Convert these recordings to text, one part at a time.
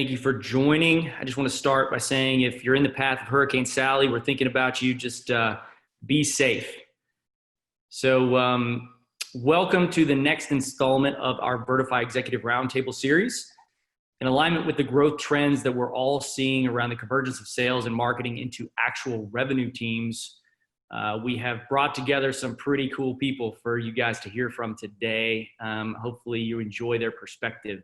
Thank you for joining. I just want to start by saying if you're in the path of Hurricane Sally, we're thinking about you. Just be safe. So welcome to the next installment of our Vertify Executive Roundtable series. In alignment with the growth trends that we're all seeing around the convergence of sales and marketing into actual revenue teams, we have brought together some pretty cool people for you guys to hear from today. Hopefully you enjoy their perspective.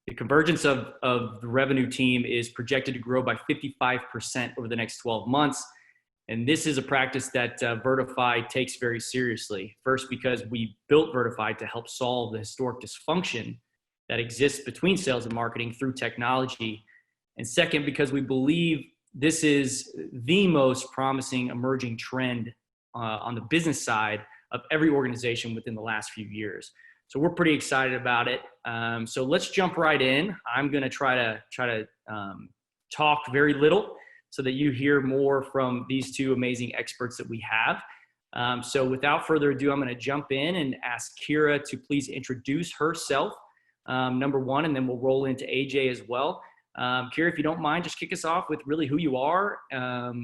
The convergence of the revenue team is projected to grow by 55% over the next 12 months. And this is a practice that Vertify takes very seriously. First, because we built Vertify to help solve the historic dysfunction that exists between sales and marketing through technology. And second, because we believe this is the most promising emerging trend on the business side of every organization within the last few years. So we're pretty excited about it. So let's jump right in. I'm going to try to talk very little so that you hear more from these two amazing experts that we have. So without further ado, I'm going to jump in and ask Kira to please introduce herself, number one, and then we'll roll into AJ as well. Kira, if you don't mind, just kick us off with really who you are,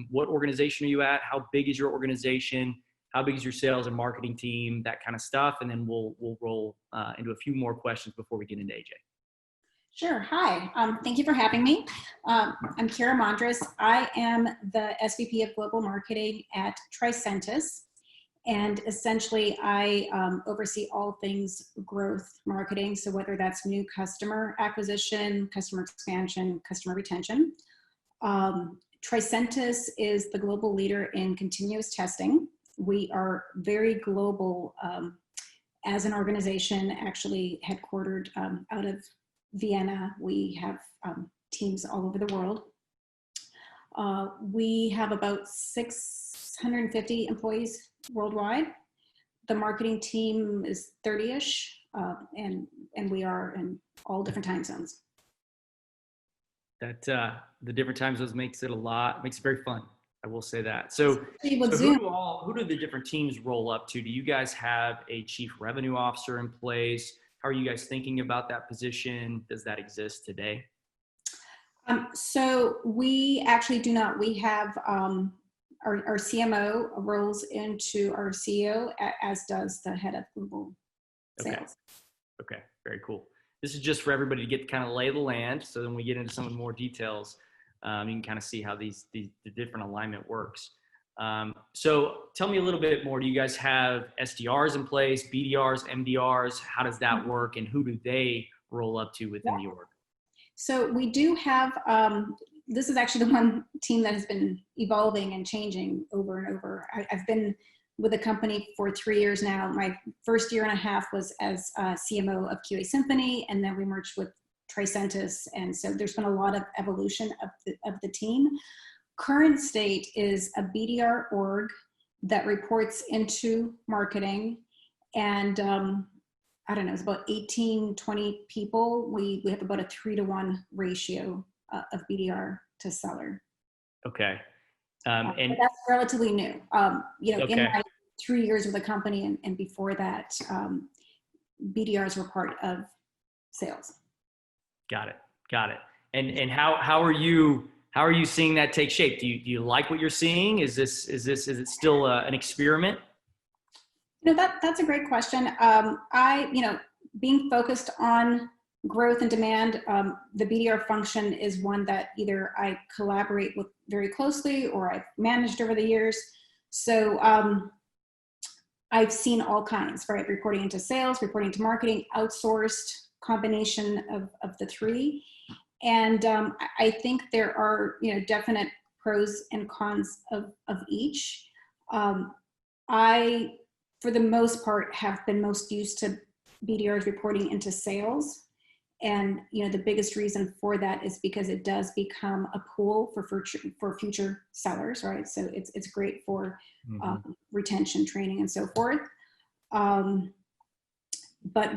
what organization are you at, how big is your organization, how big is your sales and marketing team, that kind of stuff. And then we'll roll into a few more questions before we get into AJ. Sure. Hi. Thank you for having me. I'm Kira Mondras. I am the SVP of Global Marketing at Tricentis. And essentially, I oversee all things growth marketing. So whether that's new customer acquisition, customer expansion, customer retention. Tricentis is the global leader in continuous testing. We are very global as an organization, actually headquartered out of Vienna. We have teams all over the world. We have about 650 employees worldwide. The marketing team is 30-ish, and we are in all different time zones. That the different time zones makes it very fun. I will say that. So who do the different teams roll up to? Do you guys have a chief revenue officer in place? How are you guys thinking about that position? Does that exist today? So we actually do not. We have our CMO rolls into our CEO, as does the head of global sales. Okay, very cool. This is just for everybody to get kind of lay of the land. So then we get into some more details. You can kind of see how the different alignment works. So tell me a little bit more. Do you guys have SDRs in place, BDRs, MDRs? How does that work, and who do they roll up to within the org? So we do have, this is actually the one team that has been evolving and changing over and over. I've been with the company for 3 years now. My first year and a half was as CMO of QA Symphony, and then we merged with Tricentis, and so there's been a lot of evolution of the team. Current state is a BDR org that reports into marketing, and I don't know, it's about 18, 20 people. We have about a 3-to-1 ratio of BDR to seller. Okay. And that's relatively new. Okay. In my 3 years with the company and before that, BDRs were part of sales. Got it. And how are you seeing that take shape? Do you like what you're seeing? Is it still an experiment? That's a great question. Being focused on growth and demand, the BDR function is one that either I collaborate with very closely or I've managed over the years. So I've seen all kinds, right? Reporting into sales, reporting to marketing, outsourced, combination of the three. And I think there are, definite pros and cons of each. I, for the most part, have been most used to BDRs reporting into sales. And, the biggest reason for that is because it does become a pool for future sellers, right? So it's great for retention, training, and so forth. But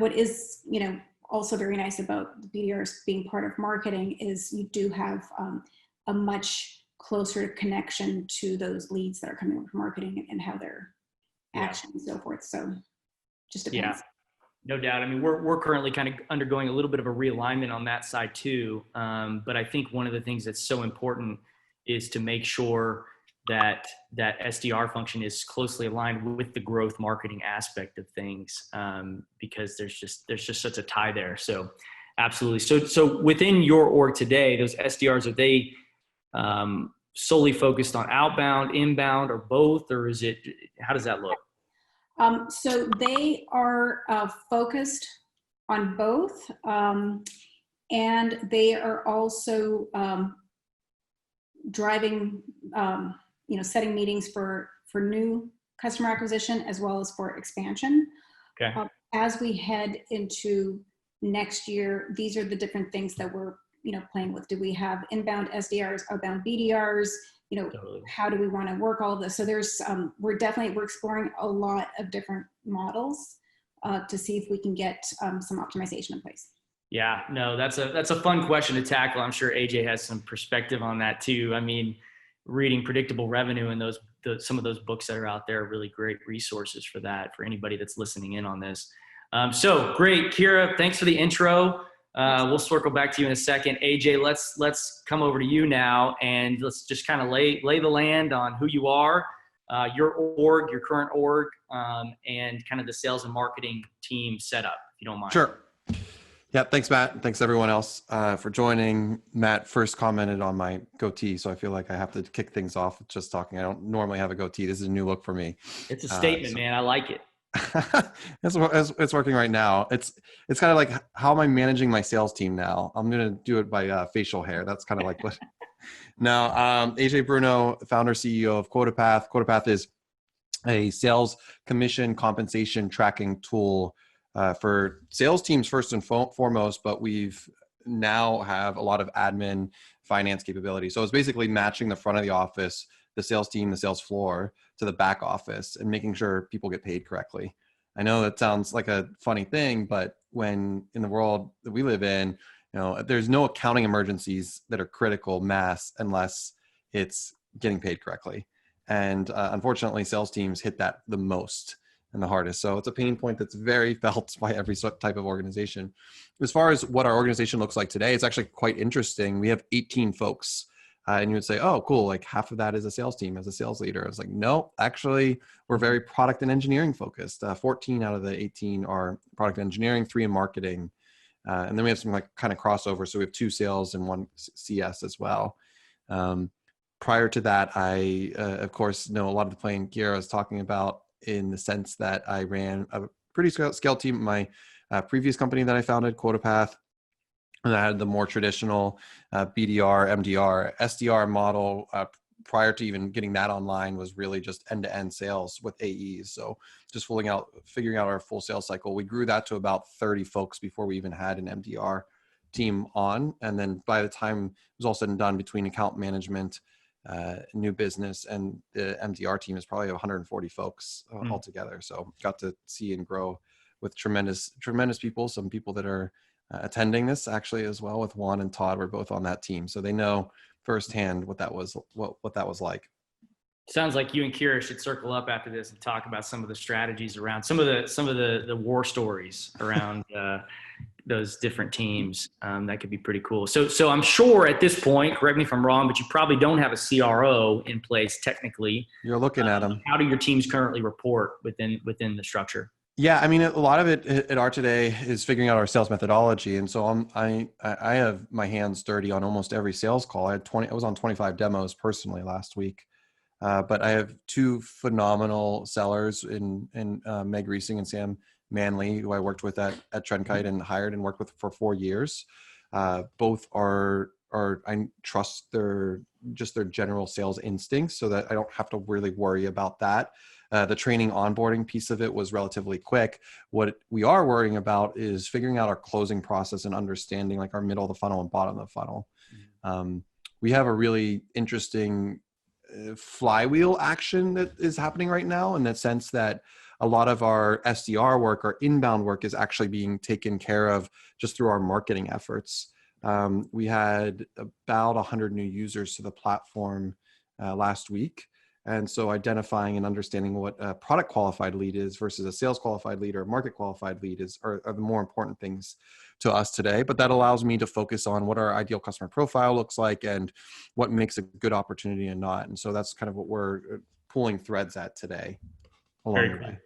what is, also very nice about the BDRs being part of marketing is you do have a much closer connection to those leads that are coming from marketing and how their action and so forth. So just depends. No doubt. I mean, we're currently kind of undergoing a little bit of a realignment on that side too. But I think one of the things that's so important is to make sure that that SDR function is closely aligned with the growth marketing aspect of things, because there's just such a tie there. So, absolutely. So within your org today, those SDRs, are they solely focused on outbound, inbound, or both, or is it? How does that look? So they are focused on both, and they are also driving, setting meetings for new customer acquisition as well as for expansion. Okay. As we head into next year, these are the different things that we're playing with. Do we have inbound SDRs, outbound BDRs? Totally. How do we want to work all of this? So there's, we're exploring a lot of different models to see if we can get some optimization in place. Yeah, no, that's a fun question to tackle. I'm sure AJ has some perspective on that too. I mean, reading Predictable Revenue and some of those books that are out there are really great resources for that, for anybody that's listening in on this. So great, Kira, thanks for the intro. We'll circle back to you in a second. AJ, let's come over to you now, and let's just kind of lay the land on who you are, your org, your current org, and kind of the sales and marketing team setup, if you don't mind. Sure. Yeah, thanks, Matt. Thanks, everyone else, for joining. Matt first commented on my goatee, so I feel like I have to kick things off with just talking. I don't normally have a goatee. This is a new look for me. It's a statement, man. I like it. It's working right now. It's kind of like, how am I managing my sales team now? I'm going to do it by facial hair. That's kind of like what. Now, AJ Bruno, founder, CEO of QuotaPath. QuotaPath is a sales commission compensation tracking tool for sales teams first and foremost, but we've now have a lot of admin finance capability. So it's basically matching the front of the office, the sales team, the sales floor, to the back office, and making sure people get paid correctly. I know that sounds like a funny thing, but when in the world that we live in, there's no accounting emergencies that are critical mass unless it's getting paid correctly. And unfortunately, sales teams hit that the most and the hardest. So it's a pain point that's very felt by every type of organization. As far as what our organization looks like today, it's actually quite interesting. We have 18 folks. And you would say, oh, cool, like half of that is a sales team as a sales leader. I was like, no, actually, we're very product and engineering focused. 14 out of the 18 are product engineering, 3 in marketing. And then we have some like kind of crossover. So we have 2 sales and 1 CS as well. Prior to that, I, of course, know a lot of the playing Kira was talking about, in the sense that I ran a pretty scale team at my previous company that I founded, QuotaPath. And I had the more traditional BDR, MDR, SDR model. Prior to even getting that online, was really just end-to-end sales with AEs. So just figuring out our full sales cycle. We grew that to about 30 folks before we even had an MDR team on. And then by the time it was all said and done, between account management, new business, and the MDR team, is probably 140 folks altogether. So got to see and grow with tremendous people. Some people that are attending this actually as well, with Juan and Todd, were both on that team, so they know firsthand what that was like. Sounds like you and Kira should circle up after this and talk about some of the strategies around some of the war stories around those different teams. That could be pretty cool. So I'm sure at this point, correct me if I'm wrong, but you probably don't have a CRO in place technically. You're looking at them. How do your teams currently report within the structure? Yeah, I mean, a lot of it at our today is figuring out our sales methodology, and so I have my hands dirty on almost every sales call. I was on 25 demos personally last week, but I have 2 phenomenal sellers in Meg Reesing and Sam Manley, who I worked with at Trendkite and hired and worked with for 4 years. Both are I trust their general sales instincts, so that I don't have to really worry about that. The training onboarding piece of it was relatively quick. What we are worrying about is figuring out our closing process and understanding like our middle of the funnel and bottom of the funnel. We have a really interesting flywheel action that is happening right now, in the sense that a lot of our SDR work, our inbound work, is actually being taken care of just through our marketing efforts. We had about 100 new users to the platform last week. And so identifying and understanding what a product qualified lead is versus a sales qualified lead or a market qualified lead are the more important things to us today. But that allows me to focus on what our ideal customer profile looks like and what makes a good opportunity and not. And so that's kind of what we're pulling threads at today along Very the cool. way.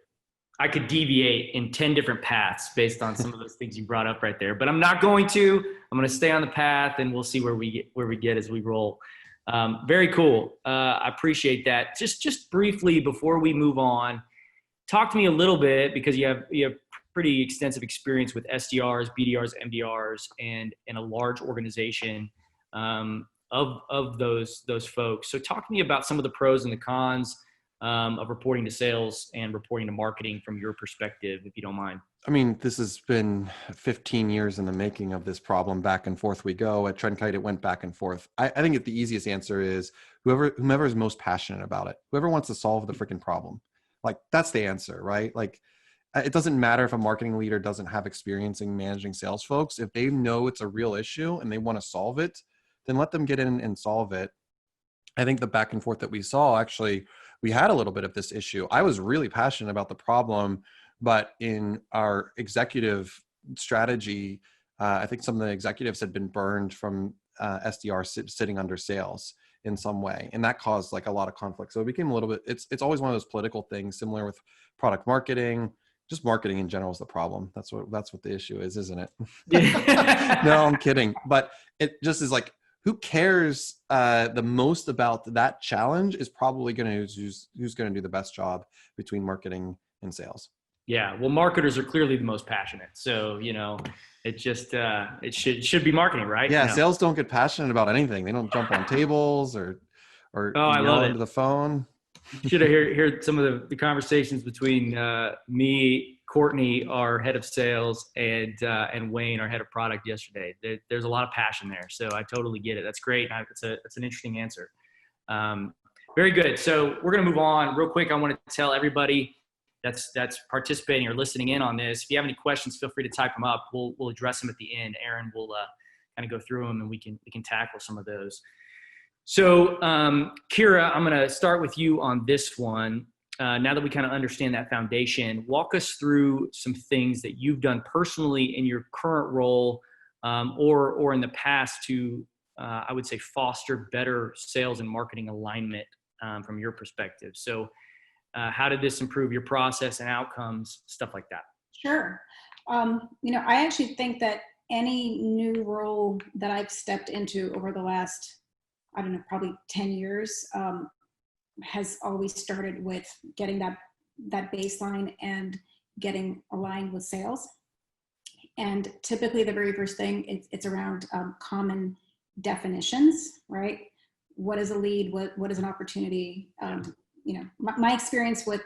I could deviate in 10 different paths based on some of those things you brought up right there, but I'm not going to. I'm going to stay on the path, and we'll see where we get as we roll. Very cool. I appreciate that. Just briefly before we move on, talk to me a little bit, because you have pretty extensive experience with SDRs, BDRs, MDRs, and in a large organization of those folks. So talk to me about some of the pros and the cons of reporting to sales and reporting to marketing from your perspective, if you don't mind. I mean, this has been 15 years in the making of this problem. Back and forth we go. At Trendkite, it went back and forth. I think the easiest answer is whomever is most passionate about it, whoever wants to solve the freaking problem. Like, that's the answer, right? Like, it doesn't matter if a marketing leader doesn't have experience in managing sales folks. If they know it's a real issue and they want to solve it, then let them get in and solve it. I think the back and forth that we saw, actually, we had a little bit of this issue. I was really passionate about the problem, but in our executive strategy, I think some of the executives had been burned from SDR sitting under sales in some way, and that caused like a lot of conflict. So it became a little bit. It's always one of those political things, similar with product marketing. Just marketing in general is the problem. That's what the issue is, isn't it? Yeah. No, I'm kidding. But it just is like, who cares the most about that challenge is probably going to who's going to do the best job between marketing and sales. Yeah, well, marketers are clearly the most passionate. So, it just it should be marketing, right? Yeah, No. sales don't get passionate about anything. They don't jump on tables or Oh, I love yell it. into the phone. Should have heard some of the conversations between me, Courtney, our head of sales, and Wayne, our head of product, yesterday. There's a lot of passion there, so I totally get it. That's great. It's an interesting answer. Very good. So we're gonna move on real quick. I want to tell everybody that's participating or listening in on this, if you have any questions, feel free to type them up. We'll address them at the end. Aaron will kind of go through them, and we can tackle some of those. So, Kira, I'm going to start with you on this one. Now that we kind of understand that foundation, walk us through some things that you've done personally in your current role or in the past to, I would say, foster better sales and marketing alignment from your perspective. So how did this improve your process and outcomes, stuff like that? Sure. I actually think that any new role that I've stepped into over the last, I don't know, probably 10 years has always started with getting that baseline and getting aligned with sales. And typically the very first thing, it's around common definitions, right? What is a lead? What is an opportunity? My experience with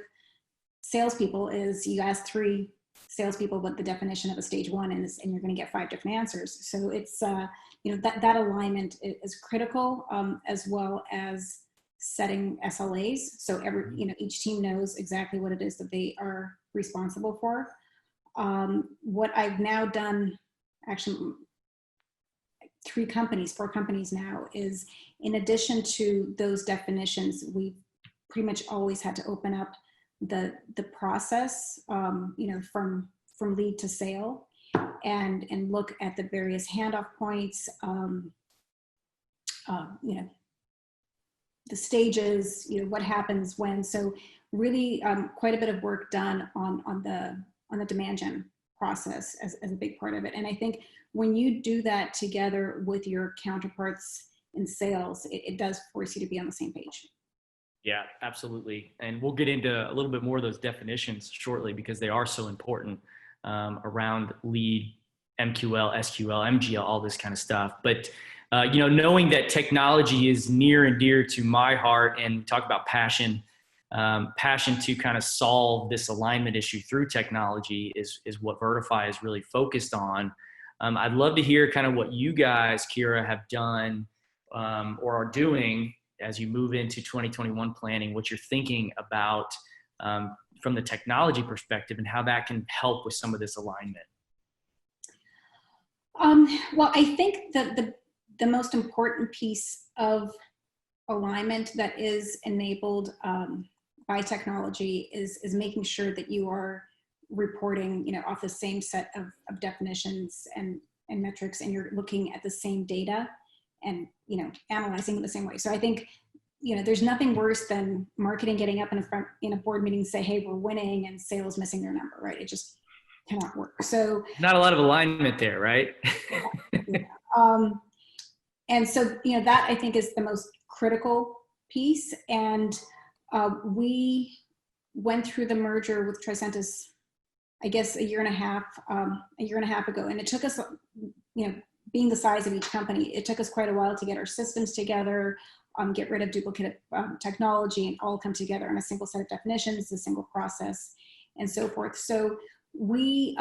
salespeople is you ask 3 salespeople what the definition of a stage 1 is, and you're going to get 5 different answers. So it's that alignment is critical, as well as setting SLAs. So each team knows exactly what it is that they are responsible for. What I've now done, actually 4 companies now, is in addition to those definitions, we've pretty much always had to open up the process, from lead to sale, and look at the various handoff points, the stages, what happens when. So really quite a bit of work done on the demand gen process as a big part of it. And I think when you do that together with your counterparts in sales, it does force you to be on the same page. Yeah, absolutely. And we'll get into a little bit more of those definitions shortly, because they are so important around lead, MQL, SQL, MGL, all this kind of stuff. But, knowing that technology is near and dear to my heart, and talk about passion to kind of solve this alignment issue through technology is what Vertify is really focused on. I'd love to hear kind of what you guys, Kira, have done or are doing as you move into 2021 planning, what you're thinking about from the technology perspective and how that can help with some of this alignment. Well, I think that the most important piece of alignment that is enabled by technology is making sure that you are reporting, off the same set of definitions and metrics, and you're looking at the same data and, analyzing it the same way. So I think, there's nothing worse than marketing getting up in a board meeting and say, hey, we're winning, and sales missing their number, right? It just cannot work. So not a lot of alignment there, right? And so, that I think is the most critical piece. And we went through the merger with Tricentis, I guess, a year and a half ago. And it took us, being the size of each company, it took us quite a while to get our systems together, get rid of duplicate technology, and all come together on a single set of definitions, a single process, and so forth. So we,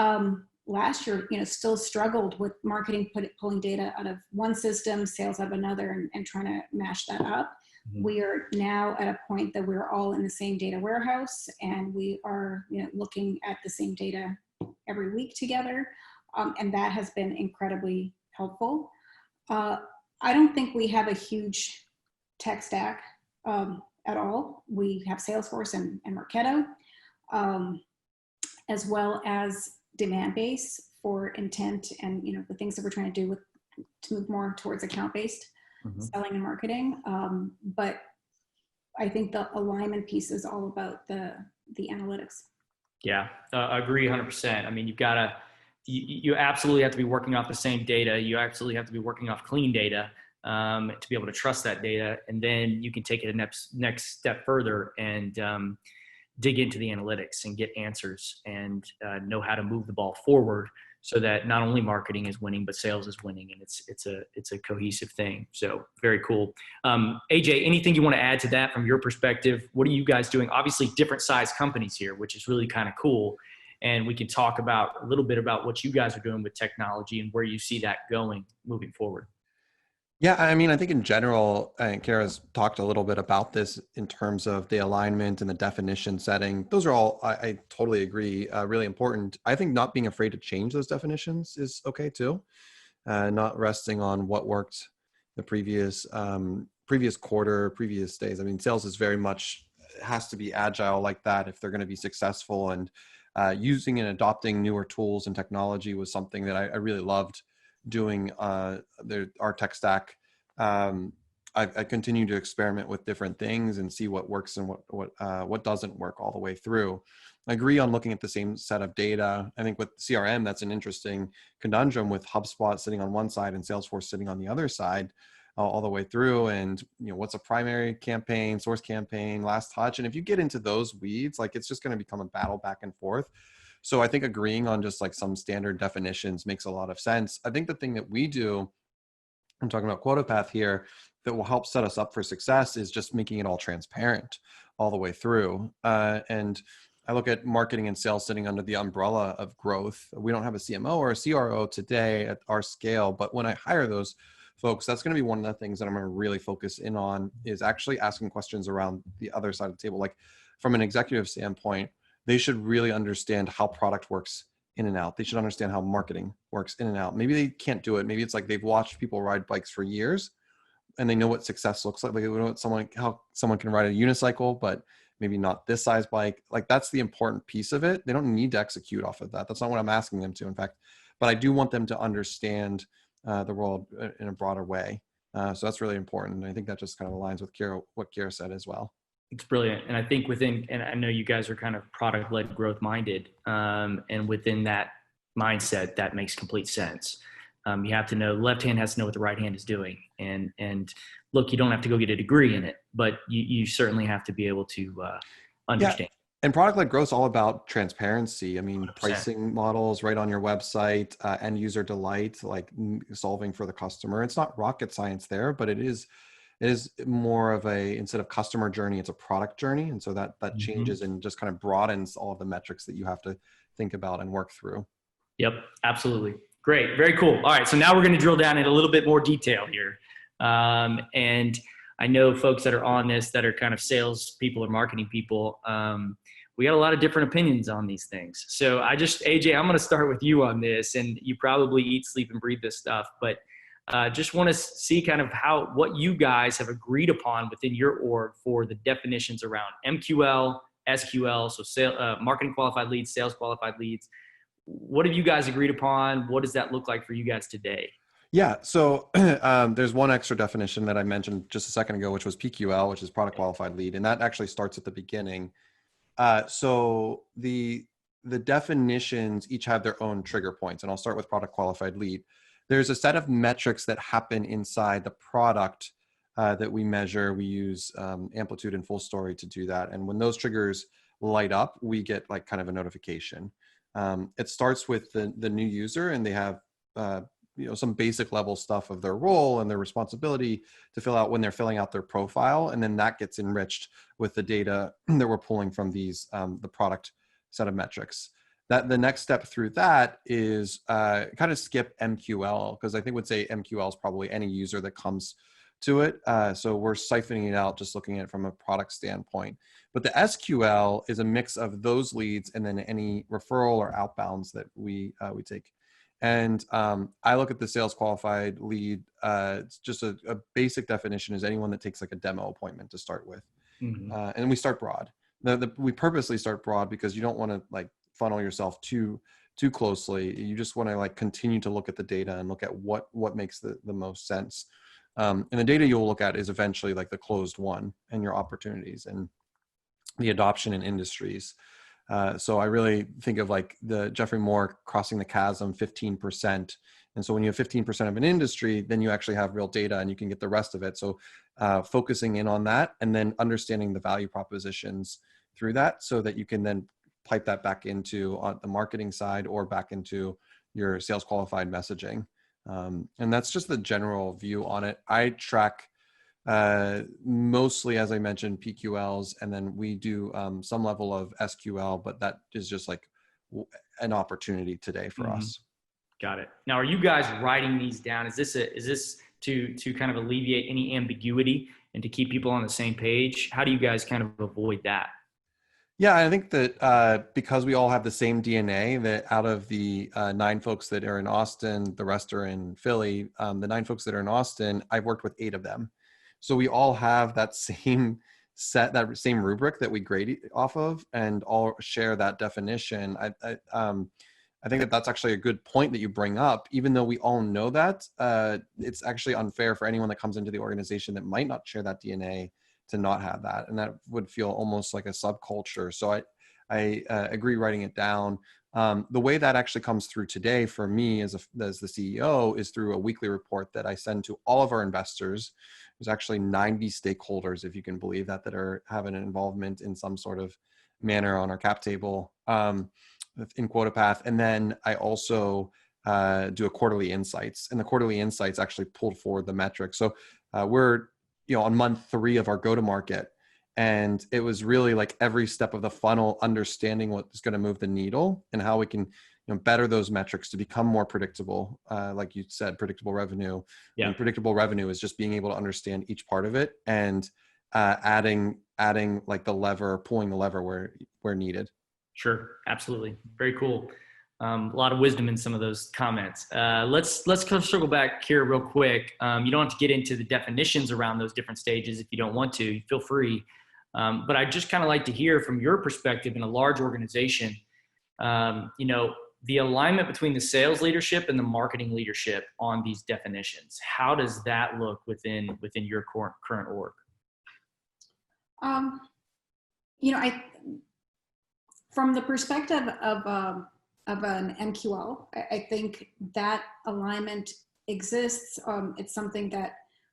last year, still struggled with marketing, pulling data out of one system, sales out of another, and trying to mash that up. Mm-hmm. We are now at a point that we're all in the same data warehouse, and we are, looking at the same data every week together, and that has been incredibly helpful. I don't think we have a huge tech stack at all. We have Salesforce and Marketo, as well as Demandbase for intent and the things that we're trying to do to move more towards account-based selling and marketing. But I think the alignment piece is all about the analytics. Yeah, I agree 100%. I mean, you absolutely have to be working off the same data. You absolutely have to be working off clean data to be able to trust that data, and then you can take it a next step further and dig into the analytics and get answers and know how to move the ball forward so that not only marketing is winning, but sales is winning, and it's a cohesive thing. So very cool. AJ, anything you want to add to that from your perspective? What are you guys doing? Obviously different size companies here, which is really kind of cool. And we can talk about a little bit about what you guys are doing with technology and where you see that going moving forward. Yeah, I mean, I think in general, and Kara's talked a little bit about this in terms of the alignment and the definition setting. Those are all, I totally agree, really important. I think not being afraid to change those definitions is okay too. Not resting on what worked the previous quarter, previous days. I mean, sales is very much, has to be agile like that if they're going to be successful. And using and adopting newer tools and technology was something that I really loved doing our tech stack. I continue to experiment with different things and see what works and what doesn't work all the way through. I agree on looking at the same set of data. I think with CRM, that's an interesting conundrum with HubSpot sitting on one side and Salesforce sitting on the other side all the way through. And what's a primary campaign, source campaign, last touch? And if you get into those weeds, like it's just going to become a battle back and forth. So I think agreeing on just like some standard definitions makes a lot of sense. I think the thing that we do, I'm talking about QuotaPath here, that will help set us up for success is just making it all transparent all the way through. And I look at marketing and sales sitting under the umbrella of growth. We don't have a CMO or a CRO today at our scale, but when I hire those folks, that's going to be one of the things that I'm going to really focus in on is actually asking questions around the other side of the table. Like from an executive standpoint, they should really understand how product works in and out. They should understand how marketing works in and out. Maybe they can't do it. Maybe it's like they've watched people ride bikes for years and they know what success looks like. Like they know how someone can ride a unicycle, but maybe not this size bike. Like that's the important piece of it. They don't need to execute off of that. That's not what I'm asking them to, in fact. But I do want them to understand the world in a broader way. So that's really important. And I think that just kind of aligns with what Kara said as well. It's brilliant. And I think and I know you guys are kind of product-led growth minded. And within that mindset, that makes complete sense. You have to know, the left hand has to know what the right hand is doing. And look, you don't have to go get a degree in it, but you certainly have to be able to understand. Yeah. And product-led growth is all about transparency. I mean, 100%. Pricing models right on your website, end user delight, like solving for the customer. It's not rocket science there, but it is more of instead of customer journey, it's a product journey. And so that changes and just kind of broadens all of the metrics that you have to think about and work through. Yep, absolutely. Great. Very cool. All right. So now we're going to drill down in a little bit more detail here. And I know folks that are on this that are kind of sales people or marketing people, we got a lot of different opinions on these things. So AJ, I'm going to start with you on this, and you probably eat, sleep, and breathe this stuff, but Just want to see kind of what you guys have agreed upon within your org for the definitions around MQL, SQL, so marketing qualified leads, sales qualified leads. What have you guys agreed upon? What does that look like for you guys today? Yeah, so there's one extra definition that I mentioned just a second ago, which was PQL, which is product qualified lead, and that actually starts at the beginning. So the definitions each have their own trigger points, and I'll start with product qualified lead. There's a set of metrics that happen inside the product that we measure. We use Amplitude and Full Story to do that, and when those triggers light up, we get like kind of a notification. It starts with the new user, and they have some basic level stuff of their role and their responsibility to fill out when they're filling out their profile, and then that gets enriched with the data that we're pulling from these the product set of metrics. That the next step through that is kind of skip MQL, because I think would say MQL is probably any user that comes to it. So we're siphoning it out, just looking at it from a product standpoint. But the SQL is a mix of those leads and then any referral or outbounds that we take. And I look at the sales qualified lead. It's just a basic definition is anyone that takes like a demo appointment to start with. Mm-hmm. And we start broad. We purposely start broad because you don't want to like funnel yourself too closely. You just want to like continue to look at the data and look at what makes the most sense. And the data you'll look at is eventually like the closed one and your opportunities and the adoption in industries. So I really think of like the Geoffrey Moore crossing the chasm 15%. And so when you have 15% of an industry, then you actually have real data and you can get the rest of it. So focusing in on that and then understanding the value propositions through that so that you can then pipe that back into on the marketing side or back into your sales qualified messaging. And that's just the general view on it. I track mostly, as I mentioned, PQLs, and then we do some level of SQL, but that is just like an opportunity today for us. Got it. Now, are you guys writing these down? Is this to kind of alleviate any ambiguity and to keep people on the same page? How do you guys kind of avoid that? Yeah, I think that because we all have the same DNA, that out of the 9 folks that are in Austin, the rest are in Philly. The 9 folks that are in Austin, I've worked with 8 of them. So we all have that same set, that same rubric that we grade off of, and all share that definition. I think that that's actually a good point that you bring up. Even though we all know that, it's actually unfair for anyone that comes into the organization that might not share that DNA to not have that, and that would feel almost like a subculture. So I agree writing it down. The way that actually comes through today for me as the CEO is through a weekly report that I send to all of our investors. There's actually 90 stakeholders, if you can believe that, that are having an involvement in some sort of manner on our cap table in QuotaPath. And then I also do a quarterly insights, and the quarterly insights actually pulled forward the metrics. So we're on month 3 of our go-to-market, and it was really like every step of the funnel, understanding what is going to move the needle and how we can better those metrics to become more predictable. Like you said, predictable revenue. Yeah. And predictable revenue is just being able to understand each part of it and adding like the lever, pulling the lever where needed. Sure, absolutely, very cool. A lot of wisdom in some of those comments. Let's kind of circle back here real quick. You don't have to get into the definitions around those different stages if you don't want to. Feel free. But I'd just kind of like to hear from your perspective in a large organization, the alignment between the sales leadership and the marketing leadership on these definitions. How does that look within your current org? From the perspective of an MQL, I think that alignment exists. It's something that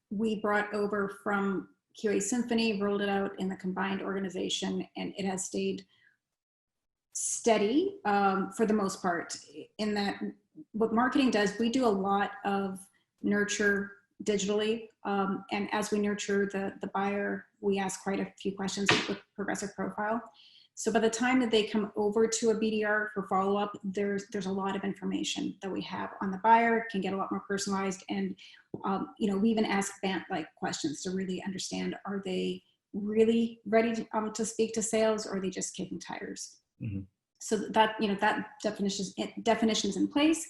we brought over from QA Symphony, rolled it out in the combined organization, and it has stayed steady for the most part. In that, what marketing does, we do a lot of nurture digitally, and as we nurture the buyer, we ask quite a few questions with Progressive Profile. So by the time that they come over to a BDR for follow-up, there's a lot of information that we have on the buyer, can get a lot more personalized. And, we even ask BANT-like questions to really understand, are they really ready to speak to sales, or are they just kicking tires? Mm-hmm. So that, that definition's in place.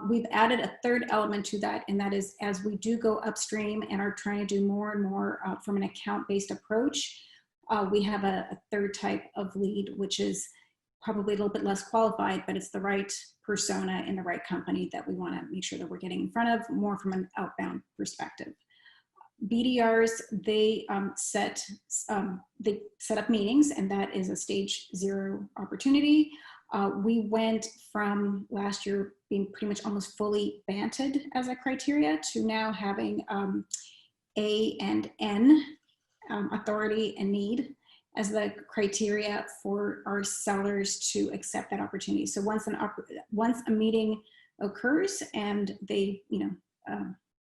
We've added a third element to that, and that is as we do go upstream and are trying to do more and more from an account-based approach, we have a third type of lead, which is probably a little bit less qualified, but it's the right persona in the right company that we want to make sure that we're getting in front of, more from an outbound perspective. BDRs, they set up meetings, and that is a stage 0 opportunity. We went from last year being pretty much almost fully BANTed as a criteria to now having A and N, authority and need, as the criteria for our sellers to accept that opportunity. So once a meeting occurs and they,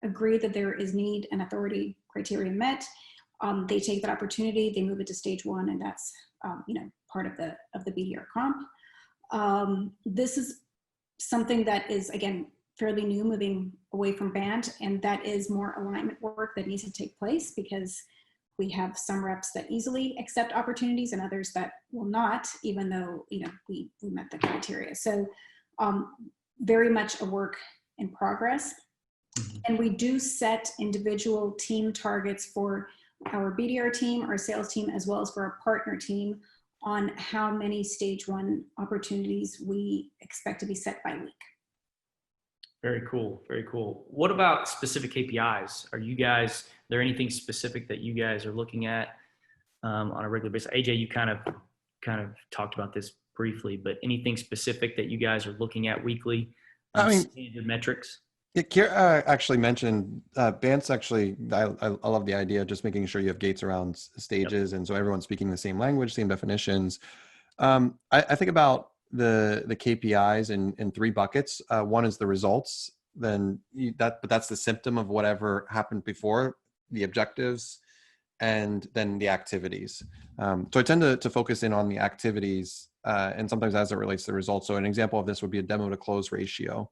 agree that there is need and authority criteria met, they take that opportunity, they move it to stage 1, and that's part of the BDR comp. This is something that is, again, fairly new, moving away from BANT, and that is more alignment work that needs to take place, because we have some reps that easily accept opportunities and others that will not, even though we met the criteria. So very much a work in progress. And we do set individual team targets for our BDR team, our sales team, as well as for our partner team on how many stage 1 opportunities we expect to be set by week. Very cool. Very cool. What about specific KPIs? Is there anything specific that you guys are looking at on a regular basis? AJ, you kind of talked about this briefly, but anything specific that you guys are looking at weekly? Standard metrics? Yeah, Kira actually mentioned BANT's actually, I love the idea of just making sure you have gates around stages. Yep. And so everyone's speaking the same language, same definitions. I think about the KPIs in 3 buckets. One is the results, but that's the symptom of whatever happened before, the objectives, and then the activities. So I tend to focus in on the activities, and sometimes as it relates to the results. So an example of this would be a demo to close ratio.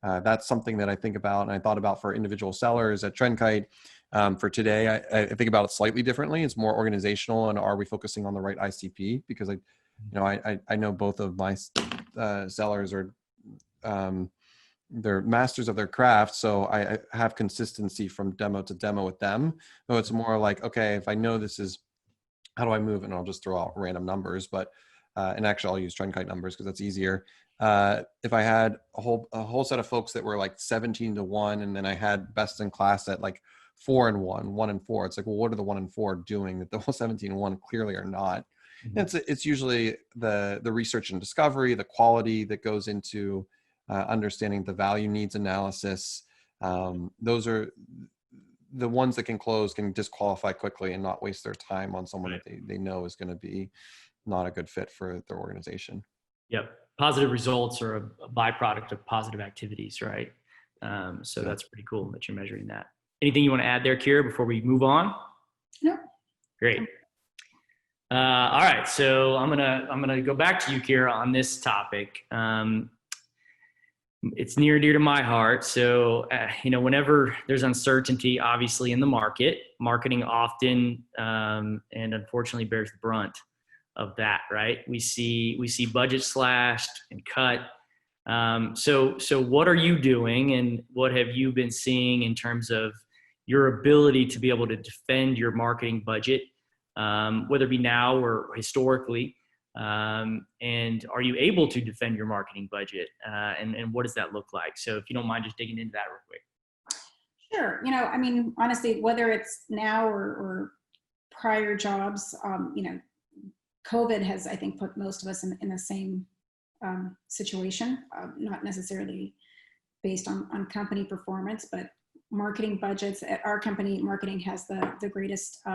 That's something that I think about, and I thought about for individual sellers at TrendKite. For today, I think about it slightly differently. It's more organizational, and are we focusing on the right ICP? Because I know both of my sellers are they're masters of their craft, so I have consistency from demo to demo with them. So it's more like, okay, if I know this is, how do I move? And I'll just throw out random numbers, but and actually I'll use TrendKite numbers because that's easier. If I had a whole set of folks that were like 17-1, and then I had best in class at like 4-1, 1-4, it's like, well, what are the 1 and 4 doing that the whole 17-1 clearly are not? Mm-hmm. It's usually the research and discovery, the quality that goes into understanding the value needs analysis. Those are the ones that can disqualify quickly and not waste their time on someone that they know is going to be not a good fit for their organization. Yep. Positive results are a byproduct of positive activities, right? So that's pretty cool that you're measuring that. Anything you want to add there, Kira, before we move on? No. Great. All right. So I'm gonna go back to you, Kira, on this topic. It's near and dear to my heart. So, whenever there's uncertainty, obviously in the market, marketing often and unfortunately bears the brunt of that, right? We see budget slashed and cut. So what are you doing, and what have you been seeing in terms of your ability to be able to defend your marketing budget, whether it be now or historically? And are you able to defend your marketing budget? And what does that look like? So if you don't mind just digging into that real quick. Sure. Honestly, whether it's now or prior jobs, COVID has, I think, put most of us in the same situation, not necessarily based on company performance, but marketing budgets. At our company, marketing has the greatest,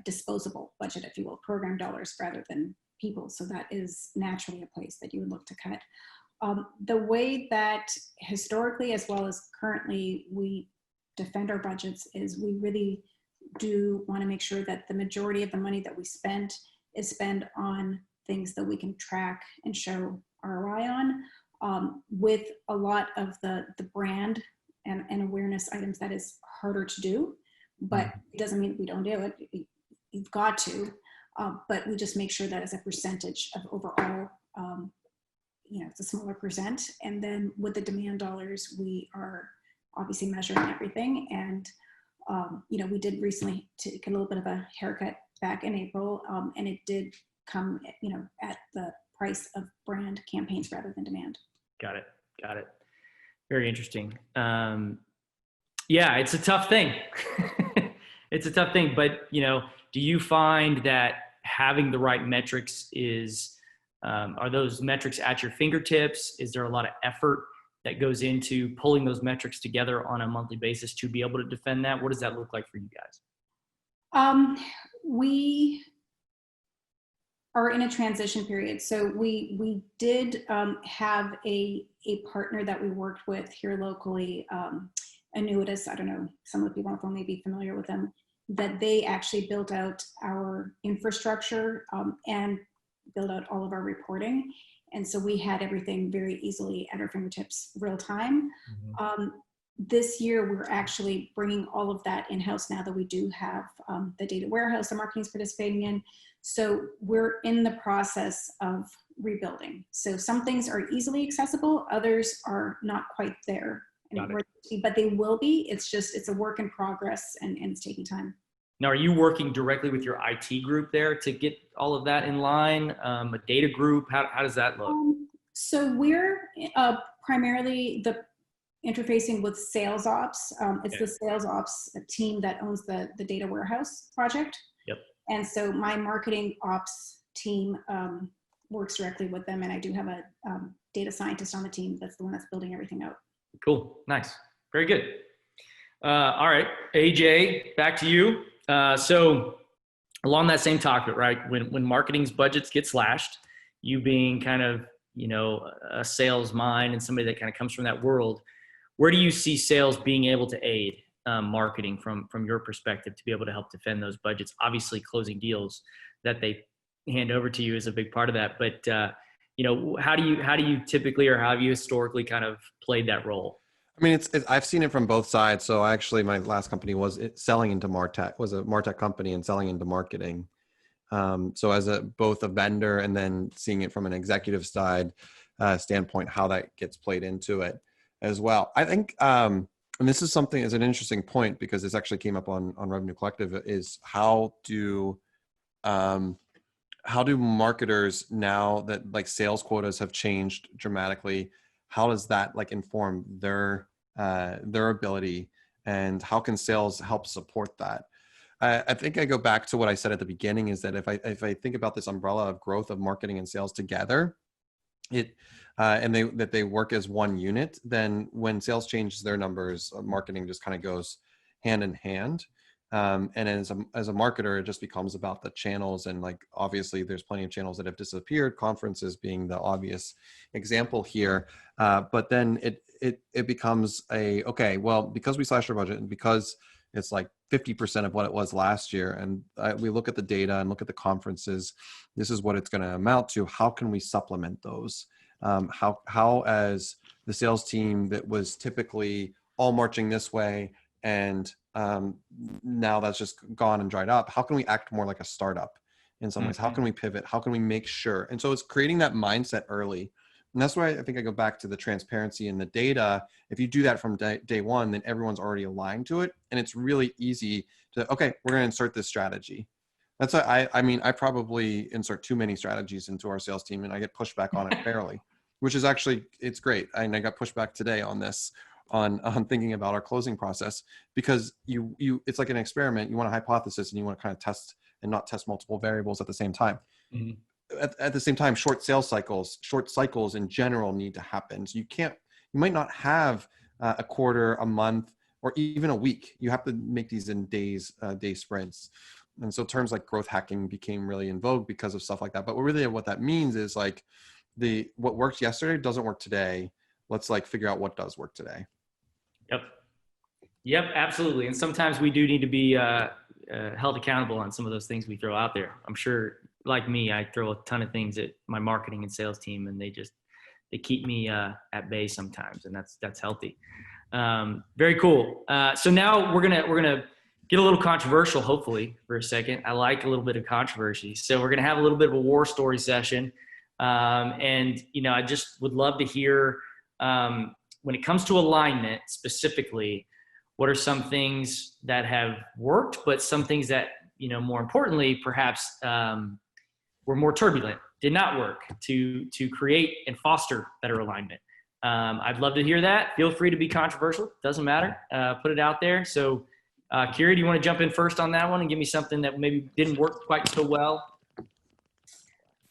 disposable budget, if you will, program dollars rather than people. So that is naturally a place that you would look to cut. The way that historically as well as currently we defend our budgets is we really do want to make sure that the majority of the money that we spend is spent on things that we can track and show ROI on. With a lot of the brand and awareness items, that is harder to do, but it doesn't mean we don't do it. You've got to, but we just make sure that as a percentage of overall, it's a smaller percent. And then with the demand dollars, we are obviously measuring everything. And, we did recently take a little bit of a haircut back in April, and it did come, at the price of brand campaigns rather than demand. Got it. Very interesting. Yeah, it's a tough thing. It's a tough thing, but do you find that having the right metrics are those metrics at your fingertips? Is there a lot of effort that goes into pulling those metrics together on a monthly basis to be able to defend that? What does that look like for you guys? We are in a transition period. So we did have a partner that we worked with here locally, Annuitas. I don't know, some of the people on the phone may be familiar with them, that they actually built out our infrastructure and built out all of our reporting. And so we had everything very easily at our fingertips real time. Mm-hmm. This year, we're actually bringing all of that in-house now that we do have the data warehouse that marketing is participating in. So we're in the process of rebuilding. So some things are easily accessible, others are not quite there. But they will be. It's a work in progress, and it's taking time. Now, are you working directly with your IT group there to get all of that in line? A data group? How does that look? So we're primarily interfacing with sales ops. It's the sales ops team that owns the data warehouse project. Yep. And so my marketing ops team works directly with them, and I do have a data scientist on the team that's the one that's building everything out. Cool. Nice. Very good. All right, AJ, back to you. So along that same topic, right? When marketing's budgets get slashed, you being kind of, a sales mind and somebody that kind of comes from that world, where do you see sales being able to aid marketing from your perspective to be able to help defend those budgets? Obviously, closing deals that they hand over to you is a big part of that. But how do you typically, or how have you historically kind of played that role? I mean, I've seen it from both sides. So actually, my last company was selling into MarTech, was a MarTech company and selling into marketing. So as both a vendor and then seeing it from an executive side standpoint, how that gets played into it as well. I think, and this is something is an interesting point because this actually came up on Revenue Collective, is how do marketers, now that like sales quotas have changed dramatically, how does that like inform their ability, and how can sales help support that? I think I go back to what I said at the beginning, is that if I think about this umbrella of growth of marketing and sales together, that they work as one unit, then when sales changes their numbers, marketing just kind of goes hand in hand. And as a marketer, it just becomes about the channels, and like obviously there's plenty of channels that have disappeared, conferences being the obvious example here. But then it becomes okay, well, because we slashed our budget and because it's like 50% of what it was last year, and we look at the data and look at the conferences, this is what it's going to amount to. How can we supplement those? How as the sales team that was typically all marching this way, and now that's just gone and dried up, how can we act more like a startup in some ways? How can we pivot? How can we make sure? And so it's creating that mindset early. And that's why I think I go back to the transparency and the data. If you do that from day one, then everyone's already aligned to it. And it's really easy to, okay, we're going to insert this strategy. That's I mean, I probably insert too many strategies into our sales team, and I get pushback on it fairly, which is actually, it's great. And I got pushback today on this, on thinking about our closing process, because it's like an experiment. You want a hypothesis and you want to kind of test and not test multiple variables at the same time. Mm-hmm. At the same time, short cycles in general need to happen. So you might not have a quarter, a month, or even a week. You have to make these in day sprints. And so terms like growth hacking became really in vogue because of stuff like that. But what that means is like what worked yesterday doesn't work today. Let's like figure out what does work today. Yep, absolutely. And sometimes we do need to be held accountable on some of those things we throw out there. I'm sure, like me, I throw a ton of things at my marketing and sales team, and they keep me at bay sometimes, and that's healthy. Very cool. So now we're gonna get a little controversial, hopefully, for a second. I like a little bit of controversy. So we're gonna have a little bit of a war story session. And, I just would love to hear, when it comes to alignment specifically, what are some things that have worked, but some things that, more importantly, perhaps were more turbulent, did not work to create and foster better alignment. I'd love to hear that. Feel free to be controversial. Doesn't matter. Put it out there. So, Kira, do you want to jump in first on that one and give me something that maybe didn't work quite so well?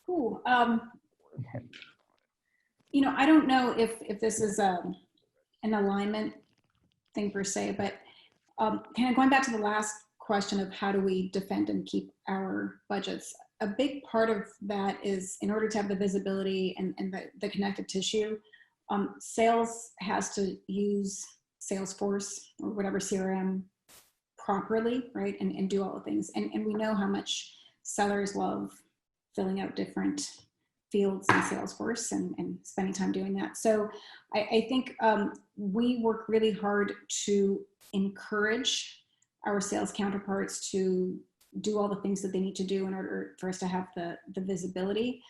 Cool. I don't know if this is an alignment thing per se, but kind of going back to the last question of how do we defend and keep our budgets, a big part of that is, in order to have the visibility and the connective tissue, sales has to use Salesforce or whatever CRM properly, right? And do all the things. And we know how much sellers love filling out different fields in Salesforce and spending time doing that. So I think we work really hard to encourage our sales counterparts to do all the things that they need to do in order for us to have the visibility.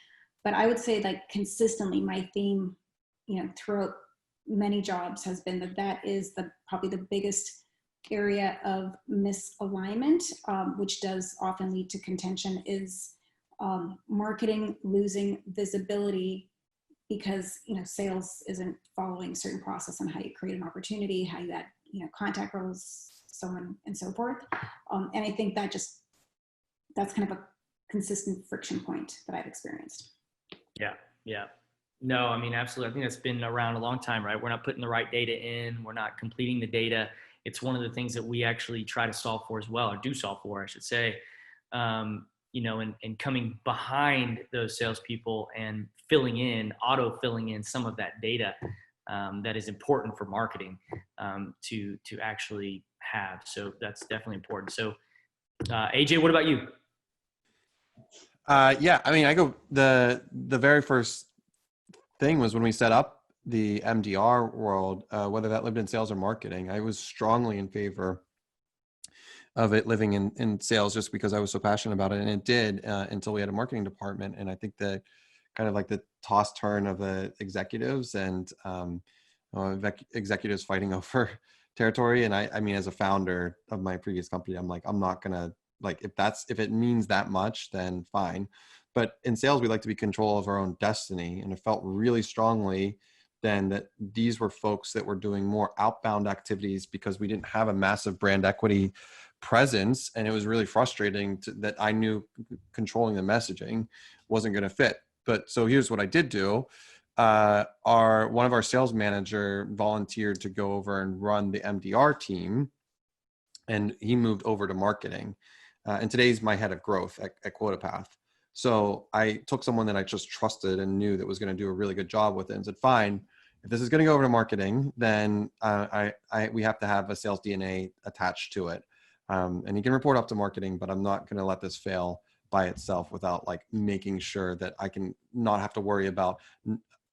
But I would say, like, consistently, my theme, throughout many jobs has been that is probably the biggest area of misalignment, which does often lead to contention, is marketing losing visibility because sales isn't following certain process on how you create an opportunity, how you add contact roles, so on and so forth. And I think that's kind of a consistent friction point that I've experienced. Yeah. No, I mean, absolutely. I think that's been around a long time, right? We're not putting the right data in. We're not completing the data. It's one of the things that we actually try to solve for as well, or do solve for, I should say. And coming behind those salespeople and auto-filling in some of that data that is important for marketing to actually have. So that's definitely important. So AJ, what about you? Yeah, I mean, the very first thing was when we set up the MDR world, whether that lived in sales or marketing, I was strongly in favor of it living in sales, just because I was so passionate about it. And it did until we had a marketing department. And I think that kind of like the toss turn of the executives and executives fighting over territory. And I mean, as a founder of my previous company, I'm like, I'm not gonna, like, if it means that much, then fine. But in sales, we like to be in control of our own destiny. And it felt really strongly then that these were folks that were doing more outbound activities because we didn't have a massive brand equity presence. And it was really frustrating that I knew controlling the messaging wasn't going to fit. But so here's what I did do. One of our sales manager volunteered to go over and run the MDR team, and he moved over to marketing. And today's my head of growth at QuotaPath. So I took someone that I just trusted and knew that was going to do a really good job with it, and said, fine, if this is going to go over to marketing, then we have to have a sales DNA attached to it. And you can report up to marketing, but I'm not going to let this fail by itself without like making sure that I can not have to worry about,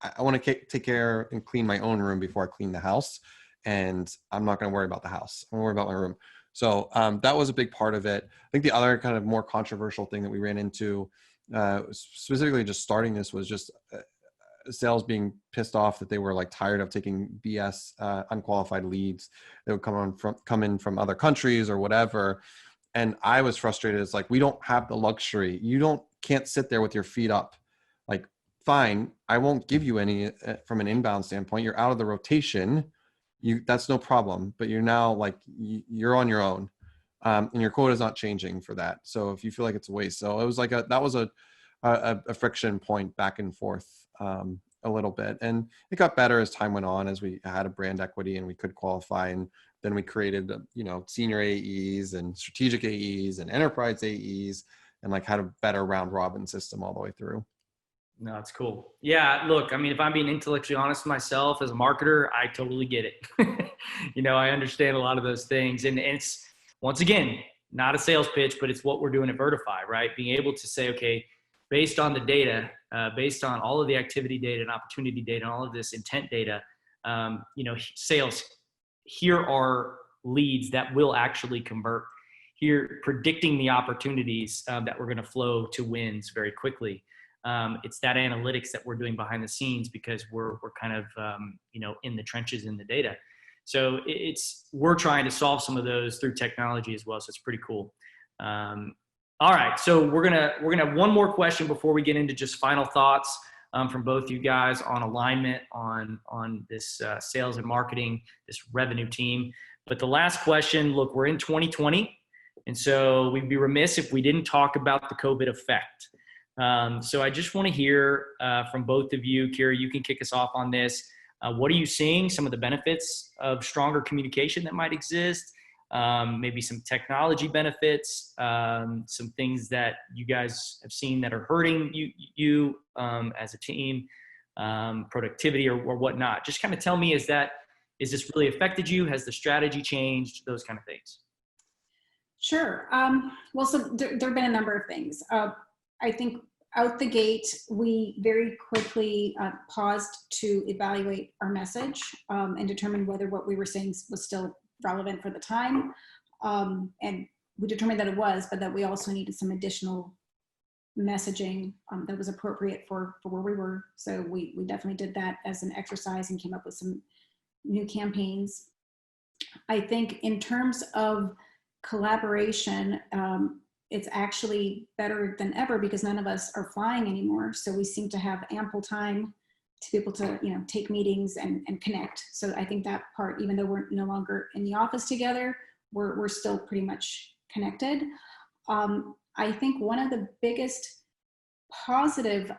I want to take care and clean my own room before I clean the house. And I'm not going to worry about the house. I'm going to worry about my room. So that was a big part of it. I think the other kind of more controversial thing that we ran into, specifically just starting this, was just sales being pissed off that they were like tired of taking BS unqualified leads that would come in from other countries or whatever. And I was frustrated. It's like, we don't have the luxury. Can't sit there with your feet up. Like, fine, I won't give you any from an inbound standpoint. You're out of the rotation. That's no problem. But you're now like, you're on your own. And your quota is not changing for that. So if you feel like it's a waste. So it was like that was a friction point back and forth a little bit. And it got better as time went on, as we had a brand equity and we could qualify. And then we created, senior AEs and strategic AEs and enterprise AEs, and like had a better round robin system all the way through. No, it's cool. Yeah, look, I mean, if I'm being intellectually honest with myself as a marketer, I totally get it. I understand a lot of those things. And it's, once again, not a sales pitch, but it's what we're doing at Vertify, right? Being able to say, okay, based on the data, based on all of the activity data and opportunity data and all of this intent data, sales, here are leads that will actually convert. Here, predicting the opportunities that we're going to flow to wins very quickly. It's that analytics that we're doing behind the scenes because we're kind of, in the trenches in the data. So we're trying to solve some of those through technology as well. So it's pretty cool. All right. So we're going to have one more question before we get into just final thoughts from both you guys on alignment on this sales and marketing, this revenue team. But the last question, look, we're in 2020. And so we'd be remiss if we didn't talk about the COVID effect. So I just want to hear from both of you. Kira, you can kick us off on this. What are you seeing? Some of the benefits of stronger communication that might exist, maybe some technology benefits, some things that you guys have seen that are hurting you as a team, productivity or whatnot. Just kind of tell me, is this really affected you? Has the strategy changed? Those kind of things. Sure. Well, so there have been a number of things. I think out the gate, we very quickly paused to evaluate our message and determine whether what we were saying was still relevant for the time. And we determined that it was, but that we also needed some additional messaging that was appropriate for where we were. So we definitely did that as an exercise and came up with some new campaigns. I think in terms of collaboration, it's actually better than ever because none of us are flying anymore. So we seem to have ample time to be able to, take meetings and connect. So I think that part, even though we're no longer in the office together, we're still pretty much connected. I think one of the biggest positive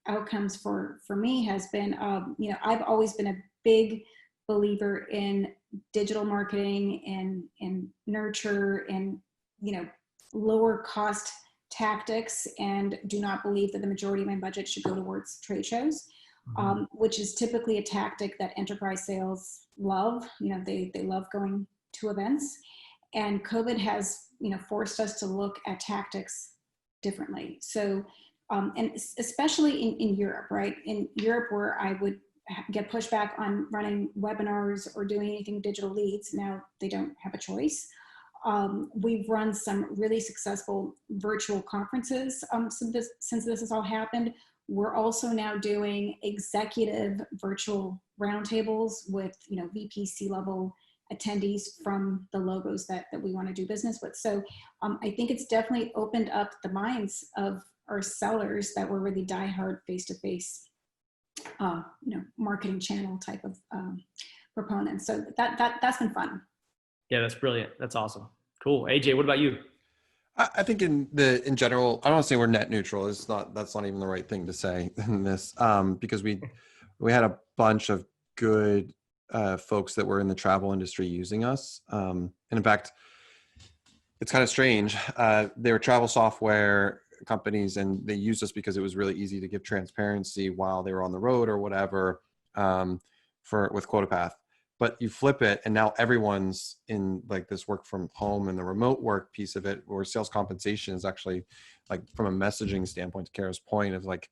outcomes for me has been, I've always been a big believer in digital marketing and nurture and, lower cost tactics, and do not believe that the majority of my budget should go towards trade shows, which is typically a tactic that enterprise sales love. They love going to events, and COVID has, forced us to look at tactics differently. So, and especially in Europe, right? In Europe, where I would get pushback on running webinars or doing anything digital leads, now they don't have a choice. We've run some really successful virtual conferences since this has all happened. We're also now doing executive virtual roundtables with, VP C-level attendees from the logos that we want to do business with. So I think it's definitely opened up the minds of our sellers that were really diehard face-to-face, marketing channel type of proponents. So that's been fun. Yeah, that's brilliant. That's awesome. Cool. AJ, what about you? I think in general, I don't want to say we're net neutral. That's not even the right thing to say in this, because we had a bunch of good folks that were in the travel industry using us. And in fact, it's kind of strange. They were travel software companies, and they used us because it was really easy to give transparency while they were on the road or whatever, with QuotaPath. But you flip it, and now everyone's in like this work from home and the remote work piece of it, where sales compensation is actually, like, from a messaging standpoint, to Kara's point, of like,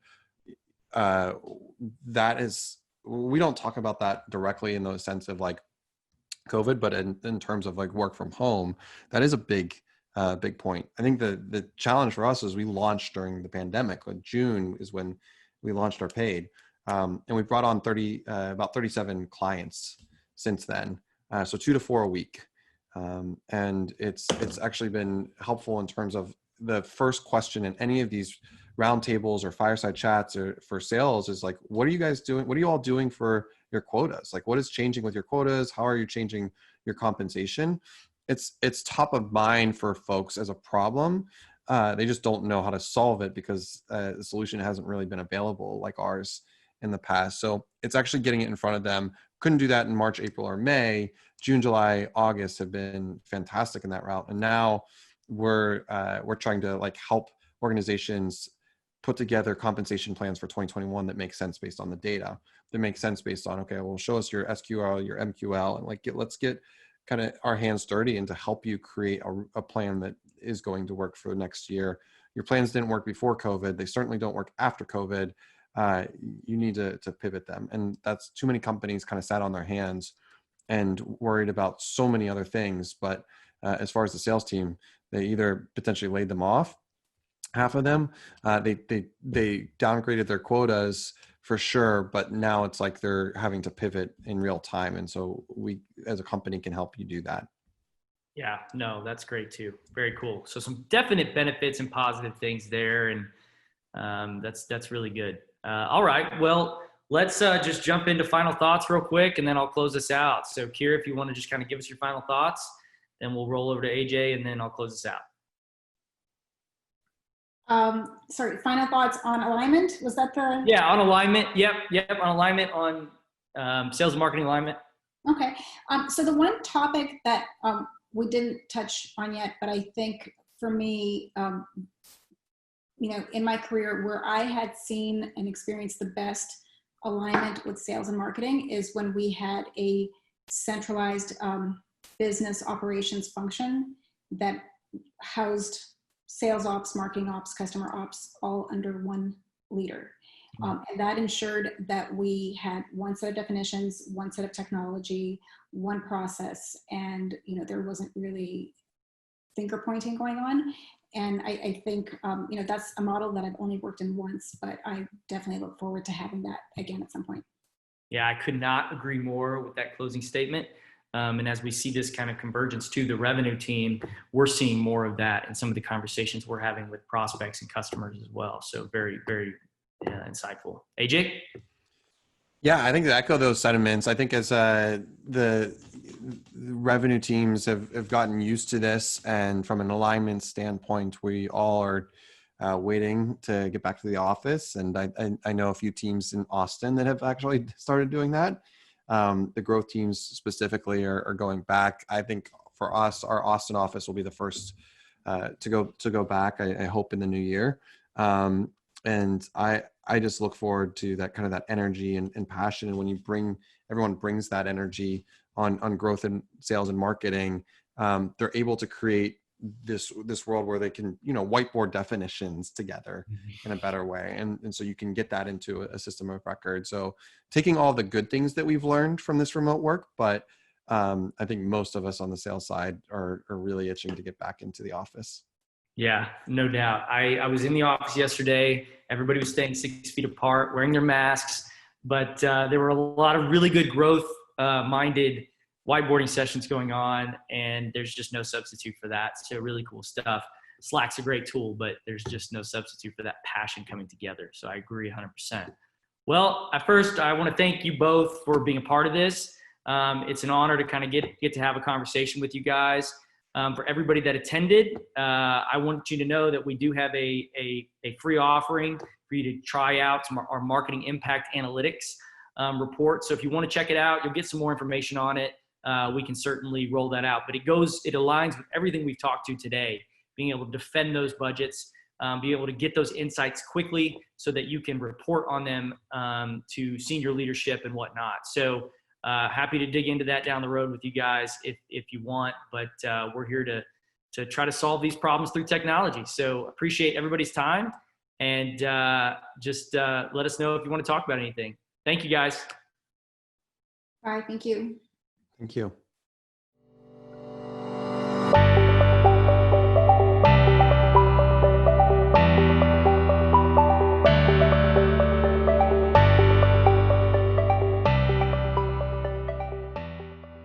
that is, we don't talk about that directly in the sense of like COVID, but in terms of like work from home, that is a big point. I think the challenge for us is we launched during the pandemic. Like June is when we launched our paid, and we brought on about 37 clients since then, so 2 to 4 a week, and it's actually been helpful in terms of the first question in any of these roundtables or fireside chats or for sales is like, what are you guys doing? What are you all doing for your quotas? Like, what is changing with your quotas? How are you changing your compensation? It's top of mind for folks as a problem. They just don't know how to solve it because the solution hasn't really been available like ours in the past. So it's actually getting it in front of them. Couldn't do that in March, April, or May. June, July, August have been fantastic in that route. And now we're trying to like help organizations put together compensation plans for 2021 that make sense based on the data, that make sense based on, okay, well, show us your SQL, your MQL, and like let's get kind of our hands dirty and to help you create a plan that is going to work for next year. Your plans didn't work before COVID. They certainly don't work after COVID. You need to pivot them. And that's too many companies kind of sat on their hands and worried about so many other things. But as far as the sales team, they either potentially laid them off, half of them. They downgraded their quotas for sure, but now it's like they're having to pivot in real time, and so we as a company can help you do that. Yeah, no, that's great too. Very cool. So some definite benefits and positive things there, and that's really good. All right, well, let's just jump into final thoughts real quick, and then I'll close this out. So, Kira, if you want to just kind of give us your final thoughts, then we'll roll over to AJ, and then I'll close this out. Sorry, final thoughts on alignment. Was that the? Yeah, on alignment. Yep, on alignment, on sales and marketing alignment. Okay. So the one topic that we didn't touch on yet, but I think for me, in my career where I had seen and experienced the best alignment with sales and marketing is when we had a centralized business operations function that housed sales ops, marketing ops, customer ops, all under one leader. And that ensured that we had one set of definitions, one set of technology, one process, and there wasn't really finger pointing going on. And I think that's a model that I've only worked in once, but I definitely look forward to having that again at some point. Yeah, I could not agree more with that closing statement. And as we see this kind of convergence to the revenue team, we're seeing more of that in some of the conversations we're having with prospects and customers as well. So very, very insightful. AJ? Yeah, I think to echo those sentiments, I think as the revenue teams have gotten used to this, and from an alignment standpoint, we all are waiting to get back to the office. And I know a few teams in Austin that have actually started doing that. The growth teams specifically are going back. I think for us, our Austin office will be the first to go back. I hope in the new year. And I just look forward to that kind of that energy and passion. And when everyone brings that energy on growth and sales and marketing, they're able to create this world where they can, whiteboard definitions together in a better way. And so you can get that into a system of record. So taking all the good things that we've learned from this remote work, but I think most of us on the sales side are really itching to get back into the office. Yeah, no doubt. I was in the office yesterday. Everybody was staying 6 feet apart, wearing their masks, but there were a lot of really good growth minded whiteboarding sessions going on, and there's just no substitute for that. So really cool stuff. Slack's a great tool, but there's just no substitute for that passion coming together. So I agree 100%. Well, at first, I want to thank you both for being a part of this. It's an honor to kind of get to have a conversation with you guys. For everybody that attended, I want you to know that we do have a free offering for you to try out our marketing impact analytics report. So if you want to check it out, you'll get some more information on it. We can certainly roll that out, but it aligns with everything we've talked to today, being able to defend those budgets, be able to get those insights quickly so that you can report on them to senior leadership and whatnot. So happy to dig into that down the road with you guys if you want, but we're here to try to solve these problems through technology. So appreciate everybody's time, and just let us know if you want to talk about anything. Thank you, guys. Bye. Thank you. Thank you.